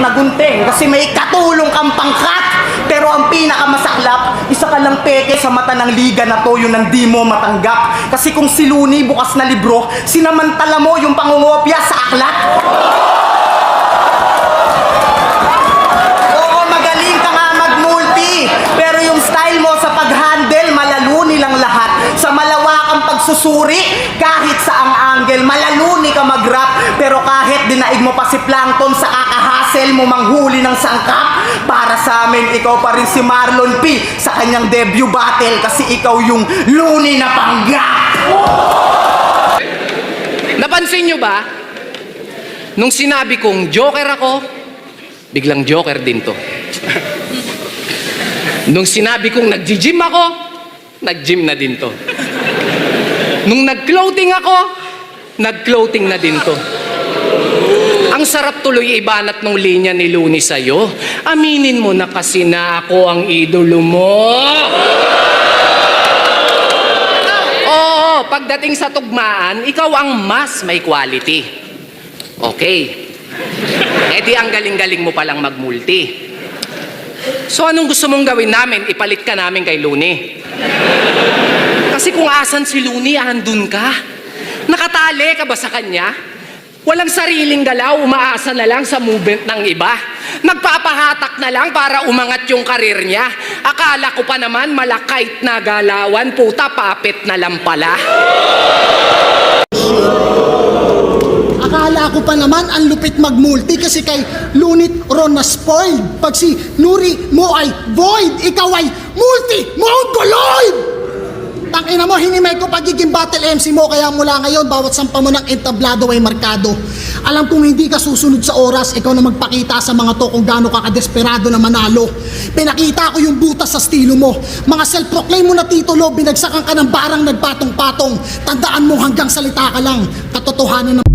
nagunting kasi may katulong kang pangkat. Pero ang pinakamasaklap, isa ka lang peke sa mata ng liga na to, yun ang di mo matanggap. Kasi kung si Looney bukas na libro, sinamantala mo yung pangungopya sa aklat. Oo, magaling ka nga mag-multi, pero yung style mo sa pag-handle, malaluni lang lahat. Sa malawakang pagsusuri, kahit sa ang angle, malaluni ka mag-rap. Pero kahit dinaig mo pa si Plankton sa kakahasel mo manghuli ng sangkap, para sa amin, ikaw pa rin si Marlon P sa kanyang debut battle kasi ikaw yung Looney na panggap. Napansin nyo ba? Nung sinabi kong joker ako, biglang joker din to. Nung sinabi kong nag-gym ako, nag-gym na din to. Nung nag-clothing ako, nag-clothing na din to. Ang sarap tuloy ibanat ng linya ni Looney sa'yo. Aminin mo na kasi na ako ang idolo mo. Oo, pagdating sa tugmaan, ikaw ang mas may quality. Okay. Eh di ang galing-galing mo palang mag-multi. So anong gusto mong gawin namin? Ipalit ka namin kay Looney. Kasi kung asan si Looney, andun ka. Nakatali ka ba sa kanya? Walang sariling galaw, umaasa na lang sa movement ng iba. Nagpapahatak na lang para umangat yung karir niya. Akala ko pa naman malakait na galawan, puta papit na lang pala. Akala ko pa naman ang lupit mag-multi kasi kay Looney Ron na spoiled. Pag si Nuri mo ay void, ikaw ay multi-mongoloid! Tangina mo, hinimay ko pagiging battle MC mo, kaya mula ngayon, bawat sampa mo ng entablado ay markado. Alam kong hindi ka susunod sa oras, ikaw na magpakita sa mga to kung gaano ka kadesperado na manalo. Pinakita ko yung butas sa estilo mo. Mga self-proclaim mo na titulo, binagsakan ka ng barang nagpatong-patong. Tandaan mo hanggang salita ka lang, katotohanan ng